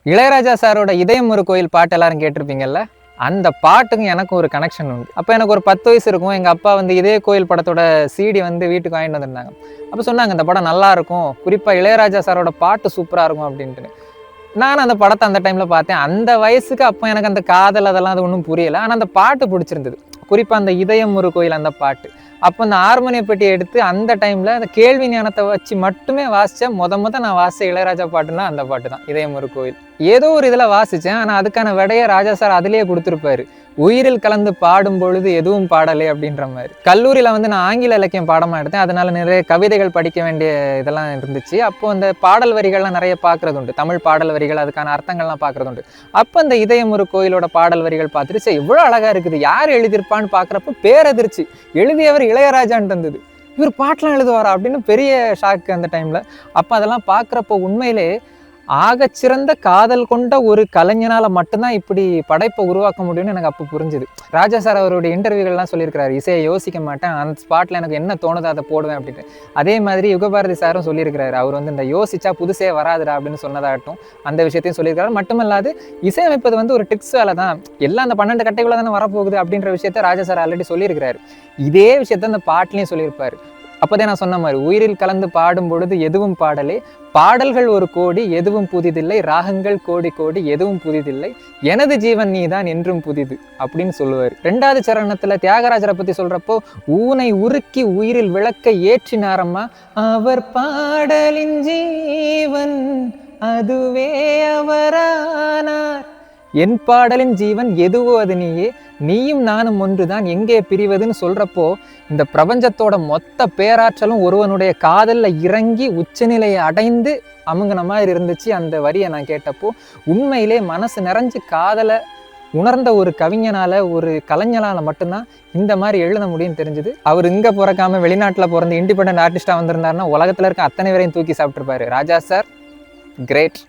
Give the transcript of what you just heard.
இளையராஜா சாரோட இதயம் ஒரு கோயில் பாட்டு எல்லாரும் கேட்டிருப்பீங்கல்ல, அந்த பாட்டுக்கு எனக்கு ஒரு கனெக்ஷன் உண்டு. அப்போ எனக்கு ஒரு 10 வயசு இருக்கும். எங்கள் அப்பா வந்து இதே கோயில் படத்தோட சிடி வந்து வீட்டுக்கு வாங்கிட்டு வந்திருந்தாங்க. அப்போ சொன்னாங்க இந்த படம் நல்லா இருக்கும், குறிப்பாக இளையராஜா சாரோட பாட்டு சூப்பராக இருக்கும் அப்படின்ட்டு. நான் அந்த படத்தை அந்த டைமில் பார்த்தேன். அந்த வயசுக்கு அப்போ எனக்கு அந்த காதல் அதெல்லாம் அது ஒன்றும் புரியலை. ஆனால் அந்த பாட்டு பிடிச்சிருந்தது. குறிப்பாக அந்த இதயம் ஒரு கோயில் அந்த பாட்டு. அப்போ அந்த ஹார்மோனிய பெட்டியை எடுத்து அந்த டைமில் அந்த கேள்வி ஞானத்தை வச்சு மட்டுமே வாசித்தேன். நான் வாசித்த இளையராஜா பாட்டுன்னா அந்த பாட்டு தான், இதயம் ஒரு கோயில். ஏதோ ஒரு இதில் வாசித்தேன். ஆனால் அதுக்கான விடையை ராஜா சார் அதிலேயே கொடுத்துருப்பாரு. உயிரில் கலந்து பாடும் பொழுது எதுவும் பாடலே அப்படின்ற மாதிரி. கல்லூரியில் வந்து நான் ஆங்கில இலக்கியம் பாடமாக எடுத்தேன். அதனால நிறைய கவிதைகள் படிக்க வேண்டிய இதெல்லாம் இருந்துச்சு. அப்போ அந்த பாடல் வரிகள்லாம் நிறைய பார்க்கறது உண்டு. தமிழ் பாடல் வரிகள், அதுக்கான அர்த்தங்கள்லாம் பார்க்கறது உண்டு. அப்போ அந்த இதயம் ஒரு கோயிலோட பாடல் வரிகள் பார்த்துட்டு சரி இவ்வளோ அழகாக இருக்குது, யார் எழுதியிருப்பான்னு பார்க்குறப்போ பேரதிர்ச்சி, எழுதியவர் இளையராஜான்ட்டு இருந்தது. இவர் பாட்டெலாம் எழுதுவாரா அப்படின்னு பெரிய ஷாக்கு அந்த டைமில். அப்போ அதெல்லாம் பார்க்குறப்போ உண்மையிலே ஆகச்சிறந்த காதல் கொண்ட ஒரு கலைஞனால் மட்டும்தான் இப்படி படைப்பை உருவாக்க முடியும்னு எனக்கு அப்போ புரிஞ்சுது. ராஜா சார் அவருடைய இன்டர்வியூகள்லாம் சொல்லியிருக்கிறாரு, இசையை யோசிக்க மாட்டேன், அந்த ஸ்பாட்டில் எனக்கு என்ன தோணுதோ அதை போடுவேன் அப்படின்ட்டு. அதே மாதிரி யுகபாரதி சாரும் சொல்லியிருக்கிறாரு, அவர் வந்து இந்த யோசிச்சா புதுசே வராதுடா அப்படின்னு சொன்னதாகட்டும் அந்த விஷயத்தையும் சொல்லியிருக்காரு. மட்டுமல்லாது இசையமைப்பது வந்து ஒரு ட்ரிக்ஸ் வேலை தான், எல்லாம் அந்த 12 கட்டைக்குள்ளே தானே வரப்போகுது அப்படின்ற விஷயத்த ராஜா சார் ஆல்ரெடி சொல்லியிருக்கிறாரு. இதே விஷயத்த அந்த பாட்டிலையும் சொல்லியிருப்பார். அப்போதே நான் சொன்ன மாதிரி உயிரில் கலந்து பாடும் பொழுது எதுவும் பாடலே, பாடல்கள் ஒரு கோடி எதுவும் புதிதில்லை, ராகங்கள் கோடி கோடி எதுவும் புதிதில்லை, எனது ஜீவன் நீதான் என்றும் புதிது அப்படின்னு சொல்லுவார். 2வது சரணத்துல தியாகராஜரை பத்தி சொல்றப்போ, ஊனை உருக்கி உயிரில் விளக்க ஏற்றினாரம்மா, அவர் பாடலின் ஜீவன் அதுவே அவரானார், என் பாடலின் ஜீவன் எதுவோ அது நீயே, நீயும் நானும் ஒன்றுதான் எங்கே பிரிவதுன்னு சொல்றப்போ இந்த பிரபஞ்சத்தோட மொத்த பேராற்றலும் ஒருவனுடைய காதலில் இறங்கி உச்சநிலையை அடைந்து அமுங்கின மாதிரி இருந்துச்சு. அந்த வரியை நான் கேட்டப்போ உண்மையிலே மனசு நிறைஞ்சு காதலை உணர்ந்த ஒரு கவிஞனால, ஒரு கலைஞனால மட்டும்தான் இந்த மாதிரி எழுத முடியும்னு தெரிஞ்சுது. அவர் இங்கே பிறக்காம வெளிநாட்டில் பிறந்து இண்டிபெண்டன்ட் ஆர்டிஸ்டாக வந்திருந்தாருன்னா உலகத்தில் இருக்க அத்தனை பேரையும் தூக்கி சாப்பிட்டுருப்பாரு. ராஜா சார் கிரேட்.